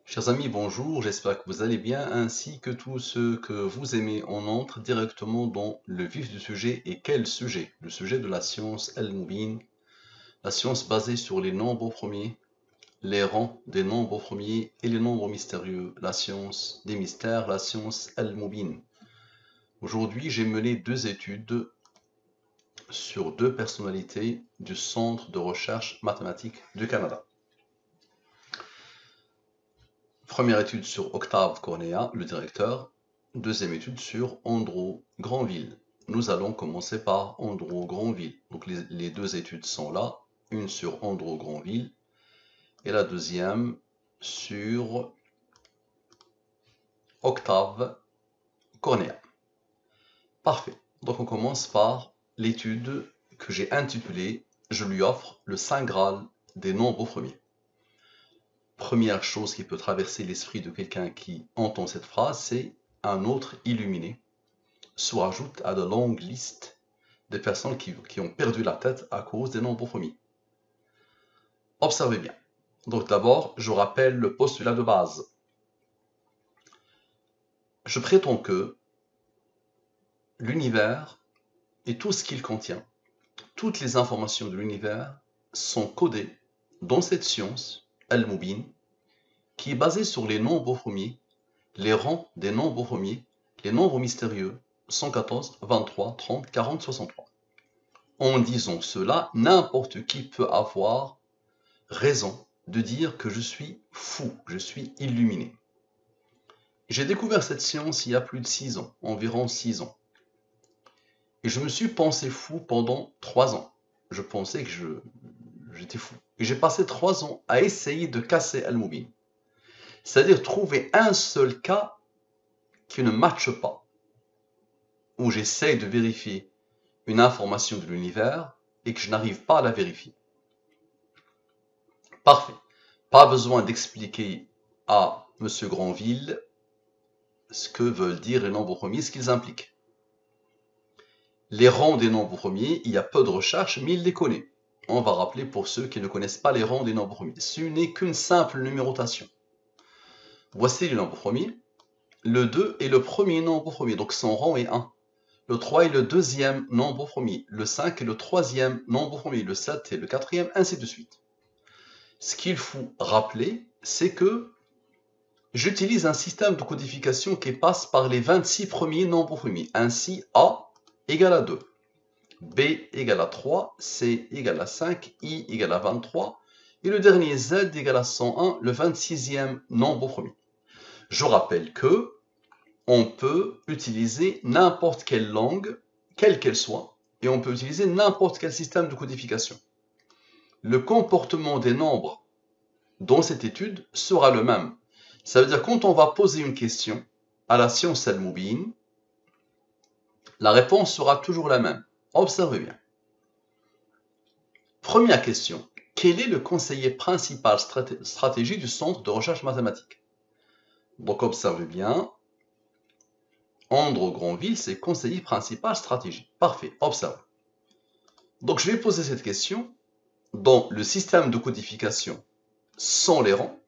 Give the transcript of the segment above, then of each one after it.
Chers amis, bonjour, j'espère que vous allez bien, ainsi que tous ceux que vous aimez. On entre directement dans le vif du sujet. Et quel sujet? Le sujet de la science Al-Mubin, la science basée sur les nombres premiers, les rangs des nombres premiers et les nombres mystérieux, la science des mystères, la science Al-Mubin. Aujourd'hui, j'ai mené deux études sur deux personnalités du Centre de recherche mathématique du Canada. Première étude sur Octave Cornea, le directeur. Deuxième étude sur Andrew Granville. Nous allons commencer par Andrew Granville. Donc les deux études sont là. Une sur Andrew Granville et la deuxième sur Octave Cornea. Parfait. Donc on commence par l'étude que j'ai intitulée « Je lui offre le Saint Graal des nombres premiers ». Première chose qui peut traverser l'esprit de quelqu'un qui entend cette phrase, c'est un autre illuminé se rajoute à de longues listes de personnes qui ont perdu la tête à cause des nombres premiers. Observez bien. Donc d'abord, je rappelle le postulat de base. Je prétends que l'univers et tout ce qu'il contient, toutes les informations de l'univers sont codées dans cette science, Al-Mubin, qui est basée sur les nombres premiers, les rangs des nombres premiers, les nombres mystérieux, 114, 23, 30, 40, 63. En disant cela, n'importe qui peut avoir raison de dire que je suis fou, je suis illuminé. J'ai découvert cette science il y a plus de 6 ans, environ 6 ans. Et je me suis pensé fou pendant 3 ans. Je pensais que j'étais fou. Et j'ai passé 3 ans à essayer de casser Al-Mubin. C'est-à-dire trouver un seul cas qui ne matche pas, où j'essaye de vérifier une information de l'univers et que je n'arrive pas à la vérifier. Parfait. Pas besoin d'expliquer à M. Granville ce que veulent dire les nombres premiers, ce qu'ils impliquent. Les rangs des nombres premiers, il y a peu de recherches, mais il les connaît. On va rappeler pour ceux qui ne connaissent pas les rangs des nombres premiers. Ce n'est qu'une simple numérotation. Voici les nombres premiers. Le 2 est le premier nombre premier, donc son rang est 1. Le 3 est le deuxième nombre premier. Le 5 est le troisième nombre premier. Le 7 est le quatrième, ainsi de suite. Ce qu'il faut rappeler, c'est que j'utilise un système de codification qui passe par les 26 premiers nombres premiers. Ainsi, A égale à 2, B égale à 3, C égale à 5, I égale à 23, et le dernier Z égale à 101, le 26e nombre premier. Je rappelle que on peut utiliser n'importe quelle langue, quelle qu'elle soit, et on peut utiliser n'importe quel système de codification. Le comportement des nombres dans cette étude sera le même. Ça veut dire quand on va poser une question à la science Al-Mubin, la réponse sera toujours la même. Observez bien. Première question. Quel est le conseiller principal stratégie du Centre de recherche mathématique? Donc observez bien. Andrew Granville, c'est conseiller principal stratégie. Parfait, observe. Donc je vais poser cette question dans le système de codification sans les rangs.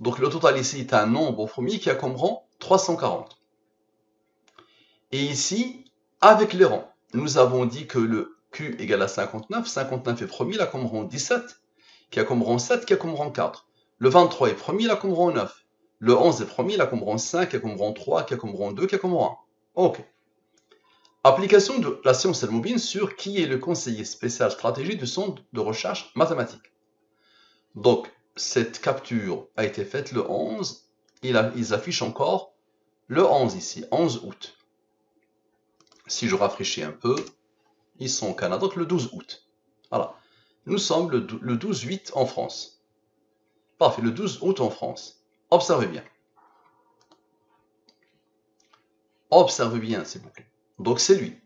Donc le total ici est un nombre premier qui a comme rang 340. Et ici, avec les rangs, nous avons dit que le Q égale à 59. 59 est premier, il a comme rang 17, qui a comme rang 7, qui a comme rang 4. Le 23 est premier, il a comme rang 9. Le 11 est premier, il a comme rang 5, qui a comme rang 3, qui a comme rang 2, qui a comme rang 1. Ok. Application de la science Al-Mubin sur qui est le conseiller spécial stratégie du Centre de recherche mathématique. Donc, cette capture a été faite le 11. Ils affichent encore le 11 ici, 11 août. Si je rafraîchis un peu, ils sont au Canada, donc le 12 août. Voilà. Nous sommes le 12-8 en France. Parfait, le 12 août en France. Observez bien. Observez bien, s'il vous plaît. Donc, c'est lui.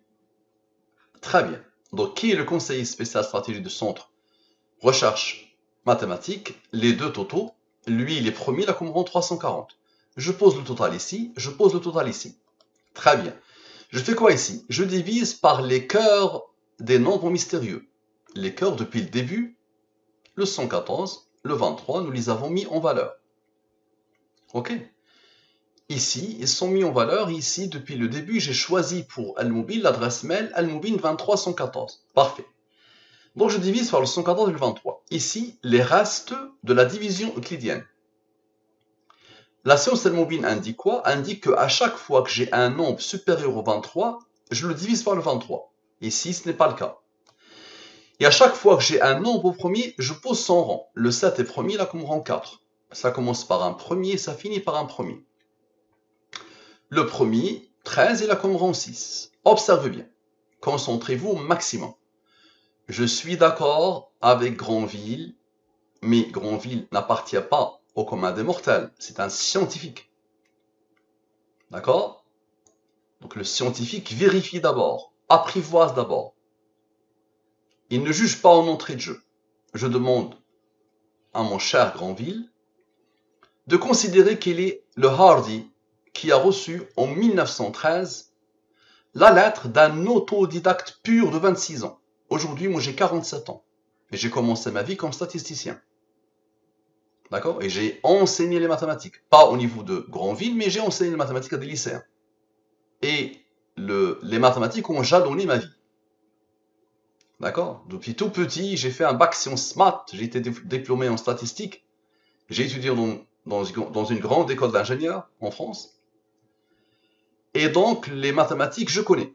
Très bien. Donc, qui est le conseiller spécial stratégie du Centre recherche mathématique? Les deux totaux. Lui, il est premier, il a comme rang 340. Je pose le total ici, je pose le total ici. Très bien. Je fais quoi ici? Je divise par les cœurs des nombres mystérieux. Les cœurs depuis le début, le 114, le 23, nous les avons mis en valeur. Ok? Ici, ils sont mis en valeur. Ici, depuis le début, j'ai choisi pour Al-Mobile l'adresse mail Al-Mobile 23114. Parfait. Donc, je divise par le 114 et le 23. Ici, les restes de la division euclidienne. La science Al-Mobile indique quoi? Indique qu'à chaque fois que j'ai un nombre supérieur au 23, je le divise par le 23. Ici, ce n'est pas le cas. Et à chaque fois que j'ai un nombre au premier, je pose son rang. Le 7 est premier, là, comme rang 4. Ça commence par un premier, ça finit par un premier. Le premier, 13, il a comme rang 6. Observez bien. Concentrez-vous au maximum. Je suis d'accord avec Granville, mais Granville n'appartient pas au commun des mortels. C'est un scientifique. D'accord? Donc le scientifique vérifie d'abord, apprivoise d'abord. Il ne juge pas en entrée de jeu. Je demande à mon cher Granville de considérer qu'il est le Hardy qui a reçu en 1913 la lettre d'un autodidacte pur de 26 ans. Aujourd'hui, moi j'ai 47 ans. Et j'ai commencé ma vie comme statisticien. D'accord? Et j'ai enseigné les mathématiques. Pas au niveau de Granville, mais j'ai enseigné les mathématiques à des lycéens. Et les mathématiques ont jalonné ma vie. D'accord? Depuis tout petit, j'ai fait un bac sciences maths, j'ai été diplômé en statistique. J'ai étudié dans une grande école d'ingénieurs en France. Et donc, les mathématiques, je connais.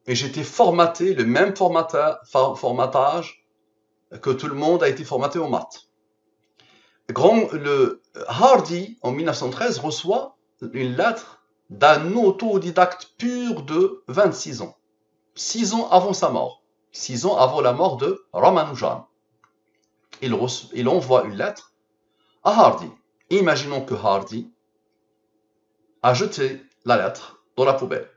Et j'étais formaté, le même formatage que tout le monde a été formaté en maths. Le Hardy, en 1913, reçoit une lettre d'un autodidacte pur de 26 ans. 6 ans avant sa mort. 6 ans avant la mort de Ramanujan. Il envoie une lettre à Hardy. Imaginons que Hardy a jeté la lettre dans la poubelle.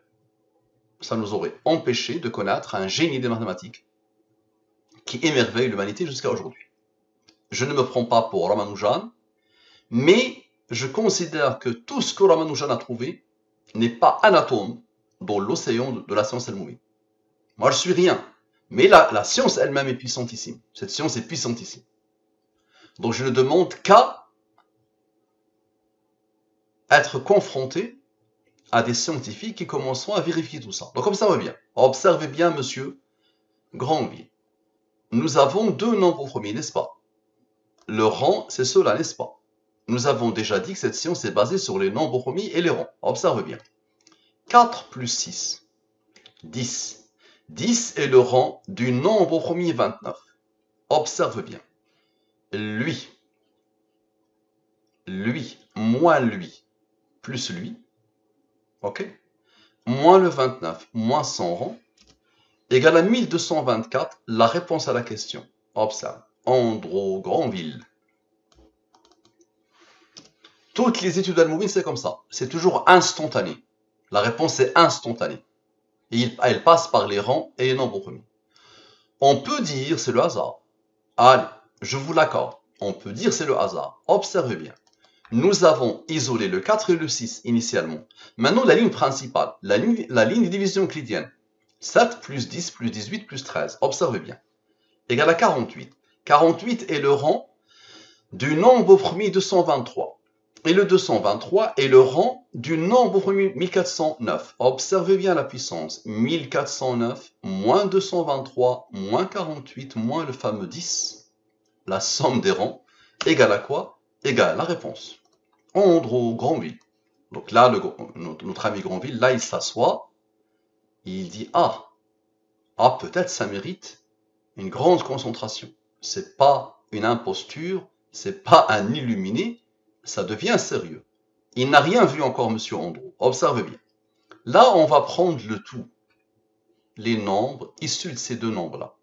Ça nous aurait empêché de connaître un génie des mathématiques qui émerveille l'humanité jusqu'à aujourd'hui. Je ne me prends pas pour Ramanujan, mais je considère que tout ce que Ramanujan a trouvé n'est pas un atome dans l'océan de la science elle-même. Moi, je suis rien. Mais la science elle-même est puissantissime. Cette science est puissantissime. Donc, je ne demande qu'à être confronté à des scientifiques qui commenceront à vérifier tout ça. Donc, comme ça va bien. Observez bien, monsieur Granville. Nous avons deux nombres premiers, n'est-ce pas? Le rang, c'est cela, n'est-ce pas? Nous avons déjà dit que cette science est basée sur les nombres premiers et les rangs. Observe bien. 4 plus 6, 10. 10 est le rang du nombre premier 29. Observe bien. Lui, moins lui, plus lui, ok? Moins le 29, moins son rang, égale à 1224, la réponse à la question. Observe. Andrew Granville. Toutes les études Al-Mobile, c'est comme ça. C'est toujours instantané. La réponse est instantanée. Et elle passe par les rangs et les nombres premiers. On peut dire c'est le hasard. Allez, je vous l'accorde. On peut dire c'est le hasard. Observez bien. Nous avons isolé le 4 et le 6 initialement. Maintenant, la ligne principale, la ligne de division euclidienne. 7 plus 10 plus 18 plus 13. Observez bien. Égale à 48. 48 est le rang du nombre premier 223. Et le 223 est le rang du nombre premier 1409. Observez bien la puissance. 1409 moins 223 moins 48 moins le fameux 10. La somme des rangs égale à quoi? Égale à la réponse. Andrew Granville. Donc là, notre ami Granville, là, il s'assoit. Il dit, peut-être ça mérite une grande concentration. C'est pas une imposture, c'est pas un illuminé, ça devient sérieux. Il n'a rien vu encore, monsieur Andrew. Observez bien. Là, on va prendre le tout. Les nombres issus de ces deux nombres-là,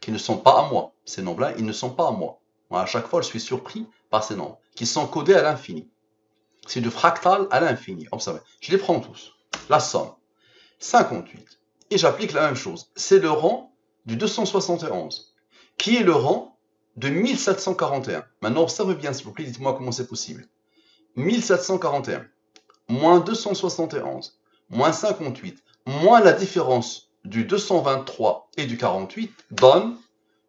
qui ne sont pas à moi. Ces nombres-là, ils ne sont pas à moi. À chaque fois, je suis surpris par ces nombres, qui sont codés à l'infini. C'est du fractal à l'infini. Observez. Je les prends tous. La somme. 58. Et j'applique la même chose. C'est le rang du 271, qui est le rang de 1741. Maintenant, observez bien, s'il vous plaît, dites-moi comment c'est possible. 1741, moins 271, moins 58, moins la différence du 223 et du 48, donne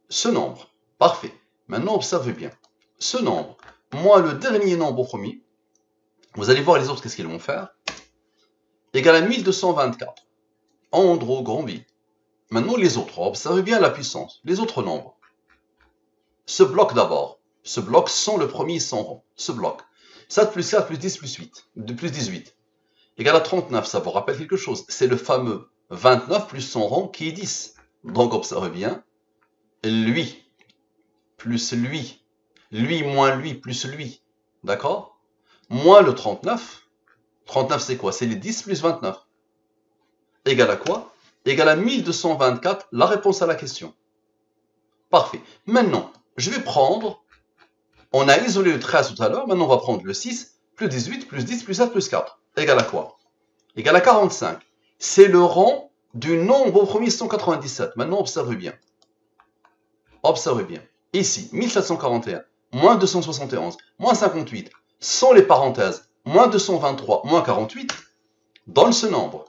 ce nombre. Parfait. Maintenant, observez bien. Ce nombre, moins le dernier nombre premier, Vous allez voir les autres, qu'est-ce qu'ils vont faire. Égal à 1224. Andrew Granville. Maintenant, les autres, observez bien la puissance. Les autres nombres. Ce bloc d'abord. Ce bloc sans le premier sans rond. Ce bloc. 7 plus 4 plus 10 plus 8. Plus 18. Égal à 39. Ça vous rappelle quelque chose. C'est le fameux 29 plus son rond qui est 10. Donc, observez bien. Lui plus lui. Lui moins lui plus lui. D'accord? Moins le 39. 39, c'est quoi? C'est les 10 plus 29. Égal à quoi? Égal à 1224, la réponse à la question. Parfait. Maintenant, je vais prendre, on a isolé le 13 tout à l'heure, maintenant on va prendre le 6, plus 18, plus 10, plus 7, plus 4. Égal à quoi? Égal à 45. C'est le rang du nombre au premier 197. Maintenant, observez bien. Observez bien. Ici, 1741, moins 271, moins 58, sans les parenthèses, moins 223, moins 48, donne ce nombre.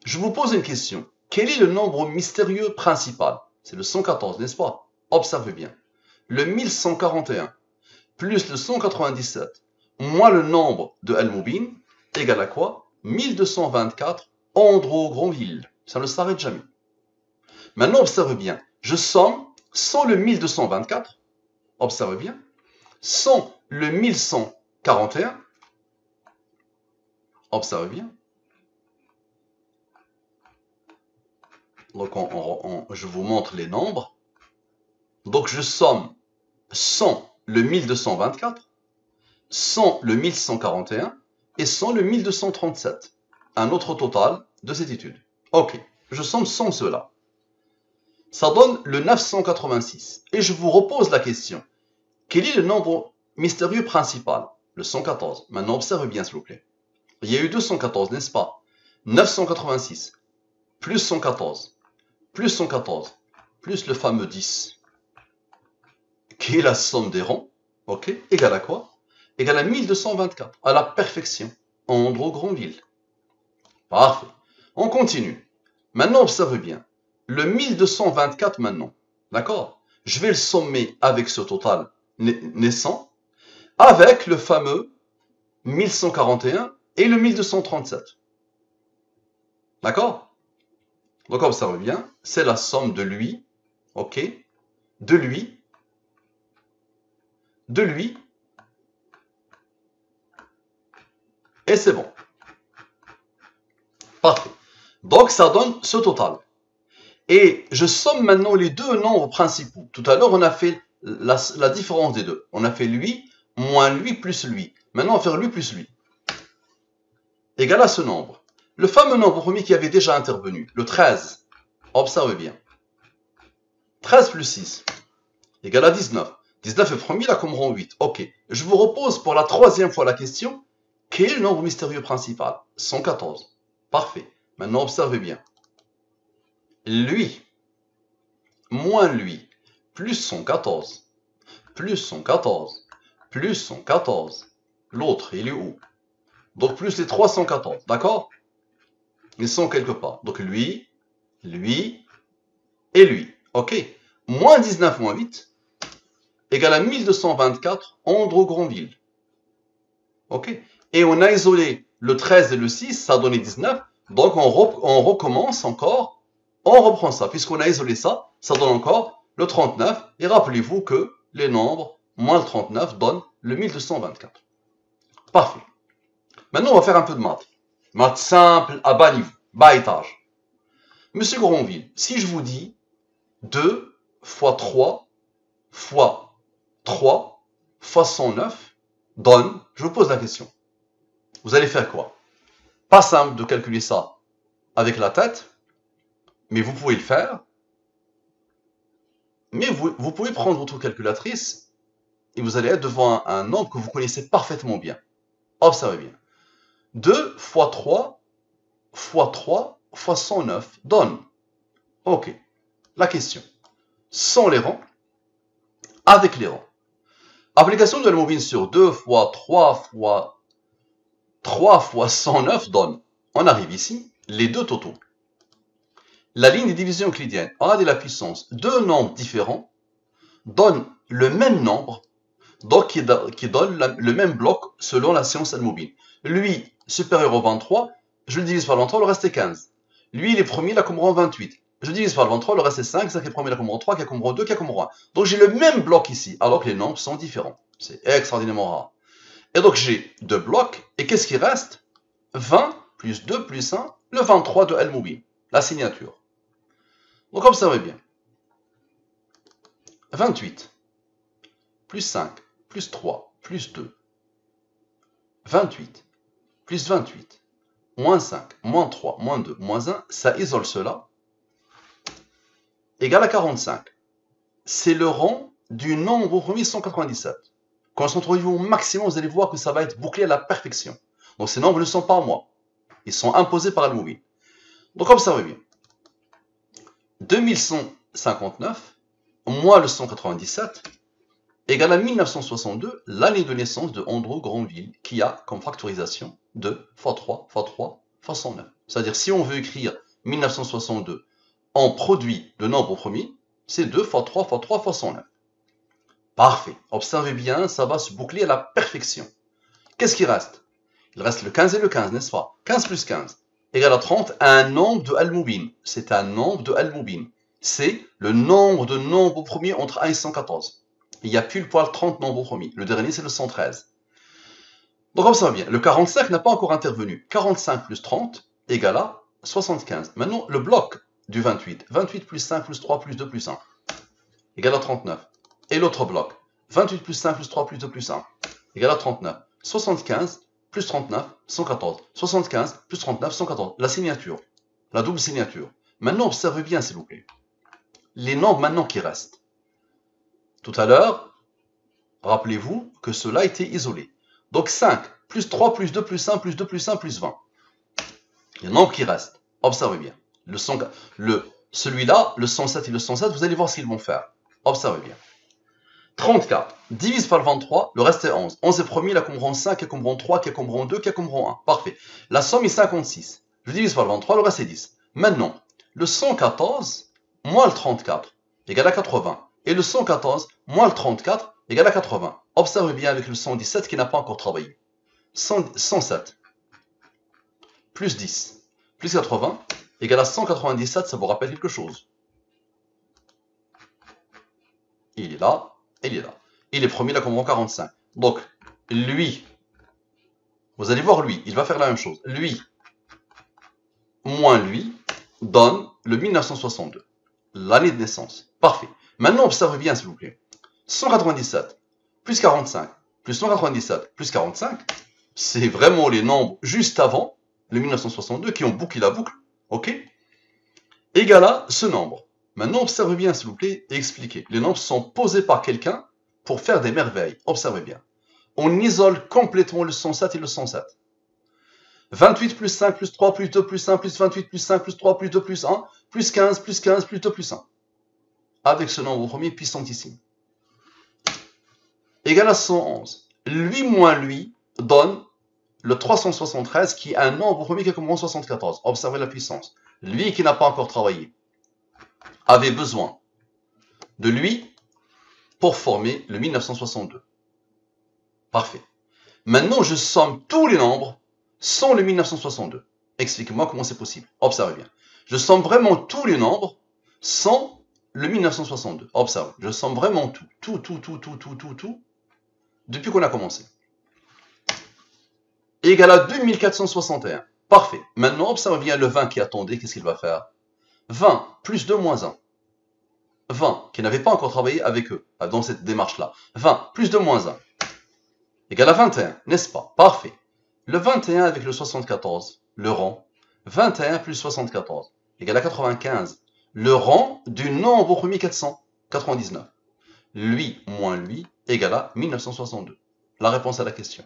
Je vous pose une question. Quel est le nombre mystérieux principal? C'est le 114, n'est-ce pas? Observez bien. Le 1141 plus le 197 moins le nombre de Al-Moubin égale à quoi? 1224 Andrew Granville. Ça ne s'arrête jamais. Maintenant, observez bien. Je somme sans le 1224. Observez bien. Sans le 1141. Observez bien. Donc, je vous montre les nombres. Donc, je somme sans le 1224, sans le 1141 et sans le 1237. Un autre total de cette étude. Ok, je somme sans cela. Ça donne le 986. Et je vous repose la question. Quel est le nombre mystérieux principal? Le 114. Maintenant, observez bien, s'il vous plaît. Il y a eu 214, n'est-ce pas? 986 plus 114 plus 114, plus le fameux 10, qui est la somme des ronds, ok, égale à quoi? Égale à 1224, à la perfection, Andrew Granville. Parfait. On continue. Maintenant, observez bien. Le 1224 maintenant, d'accord? Je vais le sommer avec ce total naissant, avec le fameux 1141 et le 1237. D'accord? Donc, observez bien, c'est la somme de lui, ok, de lui, et c'est bon. Parfait. Donc, ça donne ce total. Et je somme maintenant les deux nombres principaux. Tout à l'heure, on a fait la différence des deux. On a fait lui, moins lui, plus lui. Maintenant, on va faire lui plus lui. Égal à ce nombre. Le fameux nombre premier qui avait déjà intervenu, le 13. Observez bien. 13 plus 6 égale à 19. 19 est premier, là comme rang 8. Ok. Je vous repose pour la troisième fois la question. Quel est le nombre mystérieux principal? 114. Parfait. Maintenant, observez bien. Lui, moins lui, plus 114, plus 114, plus 114. L'autre, il est où? Donc, plus les 314. D'accord? Ils sont quelque part. Donc, lui et lui. Ok. Moins 19 moins 8 égale à 1224 Andrew Granville. Ok. Et on a isolé le 13 et le 6, ça a donné 19. Donc, on recommence encore. On reprend ça. Puisqu'on a isolé ça, ça donne encore le 39. Et rappelez-vous que les nombres moins le 39 donnent le 1224. Parfait. Maintenant, on va faire un peu de maths. Maths simple, à bas niveau, bas étage. Monsieur Granville, si je vous dis 2 fois 3 fois 3 fois 109 donne, je vous pose la question. Vous allez faire quoi? Pas simple de calculer ça avec la tête, mais vous pouvez le faire. Mais vous pouvez prendre votre calculatrice et vous allez être devant un nombre que vous connaissez parfaitement bien. Observez bien. 2 fois 3 fois 3 fois 109 donne. Ok. La question. Sans les rangs, avec les rangs. Application de Al-Moubin sur 2 fois 3 fois 109 donne. On arrive ici, les deux totaux. La ligne de division euclidienne A de la puissance deux nombres différents donne le même nombre Donc qui donne le même bloc selon la science Al-Mubin. Lui, supérieur au 23, je le divise par le 23, le reste est 15. Lui, il est premier, il a comme rang 28. Je divise par le 23, le reste est 5, 5 est premier, il a comme rang 3, qui a comme rang 2, qui a comme rang 1. Donc j'ai le même bloc ici, alors que les nombres sont différents. C'est extraordinairement rare. Et donc j'ai deux blocs, et qu'est-ce qui reste? 20 plus 2 plus 1, le 23 de Al-Mubin, la signature. Donc observez bien. 28 plus 5 plus 3 plus 2, 28 plus 28, moins 5, moins 3, moins 2, moins 1, ça isole cela, égale à 45. C'est le rang du nombre premier 197. Quand on se retrouve au maximum, vous allez voir que ça va être bouclé à la perfection. Donc ces nombres ne sont pas à moi. Ils sont imposés par Al-Mubin. Donc observez bien. 2159 moins le 197 égale à 1962, l'année de naissance de Andrew Granville, qui a comme factorisation 2 fois 3 fois 3 fois 109. C'est-à-dire, si on veut écrire 1962 en produit de nombre premier, c'est 2 fois 3 fois 3 fois 109. Parfait. Observez bien, ça va se boucler à la perfection. Qu'est-ce qui reste? Il reste le 15 et le 15, n'est-ce pas? 15 plus 15 égale à 30, un nombre de Al-Mubin. C'est un nombre de Al-Mubin. C'est le nombre de nombres premiers entre 1 et 114. Il y a pile poil 30 nombres premiers. Le dernier, c'est le 113. Donc, observez bien, le 45 n'a pas encore intervenu. 45 plus 30 égale à 75. Maintenant, le bloc du 28. 28 plus 5 plus 3 plus 2 plus 1 égale à 39. Et l'autre bloc, 28 plus 5 plus 3 plus 2 plus 1 égale à 39. 75 plus 39, 114. 75 plus 39, 114. La signature, la double signature. Maintenant, observez bien, s'il vous plaît. Les nombres maintenant qui restent. Tout à l'heure, rappelez-vous que cela était isolé. Donc 5 plus 3 plus 2 plus 1 plus 2 plus 1 plus 20. Les nombres qui restent. Observez bien. Celui-là, le 107 et le 107, vous allez voir ce qu'ils vont faire. Observez bien. 34 divise par le 23, le reste est 11. 11 est premier, il a comme rang 5, qui a comme rang 3, qui a comme rang 2, qui a comme rang 1. Parfait. La somme est 56. Je divise par le 23, le reste est 10. Maintenant, le 114 moins le 34 égale à 80. Et le 114 moins le 34 égale à 80. Observez bien avec le 117 qui n'a pas encore travaillé. 107 plus 10 plus 80 égale à 197, ça vous rappelle quelque chose? Il est là, il est là. Il est premier, il a comme rang 45. Donc, lui, vous allez voir lui, il va faire la même chose. Lui, moins lui, donne le 1962. L'année de naissance. Parfait. Maintenant, observez bien, s'il vous plaît. 197 plus 45 plus 197 plus 45, c'est vraiment les nombres juste avant le 1962 qui ont bouclé la boucle. OK? Égale à ce nombre. Maintenant, observez bien, s'il vous plaît, et expliquez. Les nombres sont posés par quelqu'un pour faire des merveilles. Observez bien. On isole complètement le 107 et le 107. 28 plus 5 plus 3 plus 2 plus 1 plus 28 plus 5 plus 3 plus 2 plus 1 plus 15 plus 15 plus 2 plus 1. Avec ce nombre premier puissantissime. Égal à 111. Lui moins lui donne le 373 qui est un nombre premier qui est comme 74. Observez la puissance. Lui qui n'a pas encore travaillé avait besoin de lui pour former le 1962. Parfait. Maintenant, je somme tous les nombres sans le 1962. Expliquez-moi comment c'est possible. Observez bien. Je somme vraiment tous les nombres sans le 1962. Observez. Je somme vraiment tout. Tout. Depuis qu'on a commencé. Égal à 2461. Parfait. Maintenant, observez bien le 20 qui attendait. Qu'est-ce qu'il va faire? 20 plus 2 moins 1. 20 qui n'avait pas encore travaillé avec eux dans cette démarche-là. 20 plus 2 moins 1. Égal à 21, n'est-ce pas? Parfait. Le 21 avec le 74, le rang. 21 plus 74 égale à 95. Le rang du nombre premier 499. Lui moins lui égale à 1962. La réponse à la question.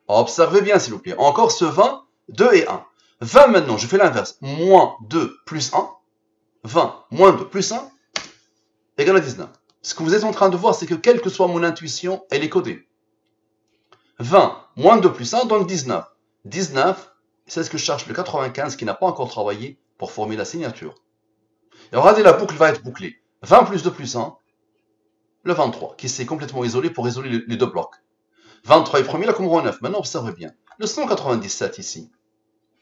Observez bien, s'il vous plaît. Encore ce 20, 2 et 1. 20 maintenant, je fais l'inverse. Moins 2 plus 1. 20 moins 2 plus 1 égale à 19. Ce que vous êtes en train de voir, c'est que quelle que soit mon intuition, elle est codée. 20 moins 2 plus 1 donne 19. 19, c'est ce que cherche le 95 qui n'a pas encore travaillé pour former la signature. Et regardez, la boucle va être bouclée. 20 plus 2 plus 1 le 23, qui s'est complètement isolé pour isoler les deux blocs. 23 est premier, la commande 9. Maintenant, observez bien. Le 197 ici,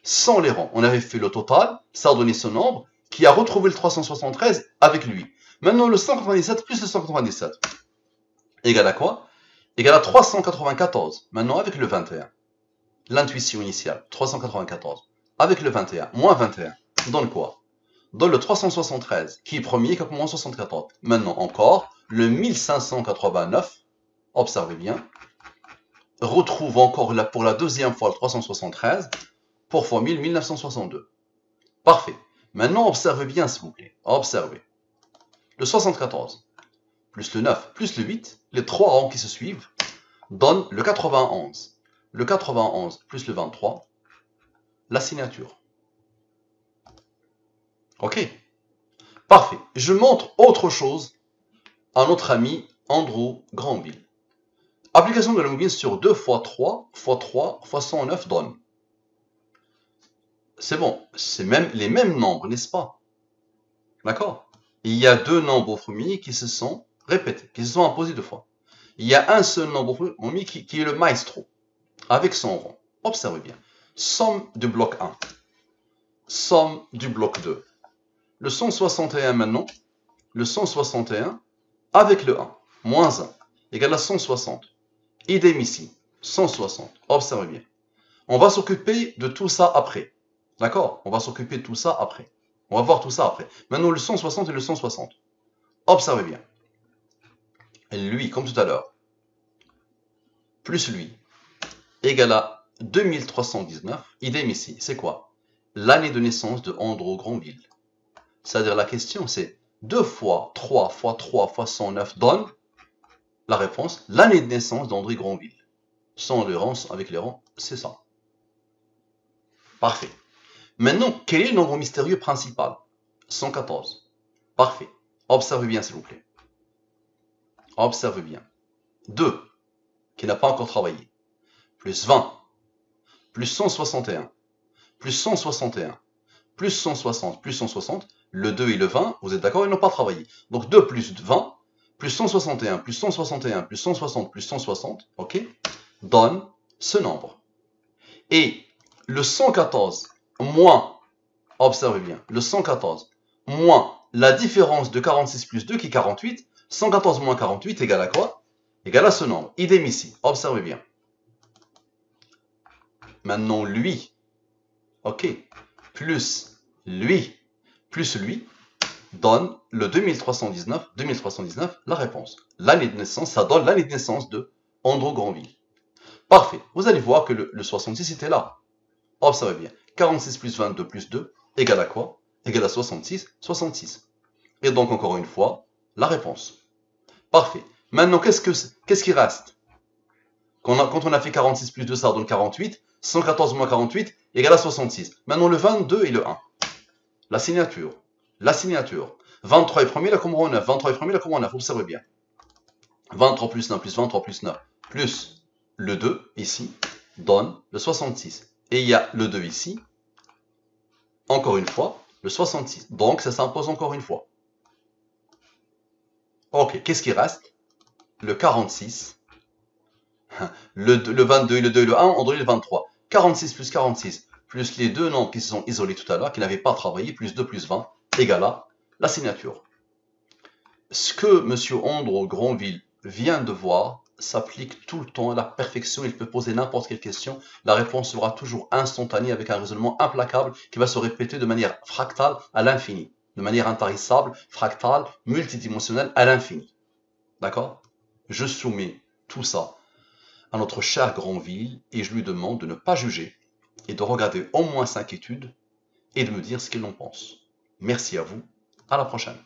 sans les rangs, on avait fait le total, ça a donné ce nombre, qui a retrouvé le 373 avec lui. Maintenant, le 197 plus le 197, égale à quoi? Égale à 394, maintenant avec le 21. L'intuition initiale, 394, avec le 21, moins 21, donne quoi? Donne le 373, qui est premier, qui a moins 74. Maintenant encore, le 1589, observez bien, retrouve encore là pour la deuxième fois le 373, pour fois 1000, 1962. Parfait. Maintenant, observez bien, s'il vous plaît. Observez. Le 74, plus le 9, plus le 8, les trois rangs qui se suivent, donnent le 91. Le 91 plus le 23, la signature. Ok. Parfait. Je montre autre chose à notre ami Andrew Granville. Application de la moyenne sur 2 fois 3 fois 3 fois 109 donne. C'est bon, c'est même les mêmes nombres, n'est-ce pas? D'accord? Il y a deux nombres premiers qui se sont répétés, qui se sont imposés deux fois. Il y a un seul nombre premier qui est le maestro, avec son rond. Observez bien. Somme du bloc 1. Somme du bloc 2. Le 161 maintenant, le 161 avec le 1, moins 1, égale à 160. Idem ici, 160. Observez bien. On va s'occuper de tout ça après. D'accord? On va s'occuper de tout ça après. On va voir tout ça après. Maintenant, le 160 et le 160. Observez bien. Et lui, comme tout à l'heure, plus lui, égale à 2319. Idem ici. C'est quoi? L'année de naissance de Andrew Granville. C'est-à-dire la question, c'est 2 fois 3 fois 3 fois 109 donne la réponse, l'année de naissance d'André Granville. Sans les rangs, avec les rangs, c'est ça. Parfait. Maintenant, quel est le nombre mystérieux principal? 114. Parfait. Observez bien, s'il vous plaît. Observez bien. 2, qui n'a pas encore travaillé, plus 20, plus 161, plus 161, plus 160, plus 160, le 2 et le 20, vous êtes d'accord, ils n'ont pas travaillé. Donc 2 plus 20, plus 161, plus 161, plus 160, plus 160, ok, donne ce nombre. Et le 114 moins, observez bien, le 114 moins la différence de 46 plus 2 qui est 48, 114 moins 48 égale à quoi? Égale à ce nombre. Idem ici, observez bien. Maintenant lui, ok, plus lui, donne le 2319, la réponse. L'année de naissance, ça donne l'année de naissance de Andrew Granville. Parfait. Vous allez voir que le 66 était là. Observez bien. 46 plus 22 plus 2 égale à quoi? Égale à 66, 66. Et donc, encore une fois, la réponse. Parfait. Maintenant, qu'est-ce qui reste? Quand on a fait 46 plus 2, ça donne 48. 114 moins 48 égale à 66. Maintenant, le 22 et le 1. La signature. 23 est premier, la commande 9. 23 est premier, la commande 9. Observez bien. 23 plus 9 plus 23 plus 9 plus le 2 ici donne le 66. Et il y a le 2 ici. Encore une fois, le 66. Donc, ça s'impose encore une fois. Ok, qu'est-ce qui reste? Le 46. Le 22 et le 2 et le 1 ont donné le 23. 46 plus 46, plus les deux nombres qui se sont isolés tout à l'heure, qui n'avaient pas travaillé, plus 2 plus 20, égale à la signature. Ce que M. Andrew Granville vient de voir s'applique tout le temps à la perfection. Il peut poser n'importe quelle question. La réponse sera toujours instantanée avec un raisonnement implacable qui va se répéter de manière fractale à l'infini. De manière intarissable, fractale, multidimensionnelle à l'infini. D'accord? Je soumets tout ça à notre cher Granville et je lui demande de ne pas juger et de regarder au moins 5 études et de me dire ce qu'il en pense. Merci à vous. À la prochaine.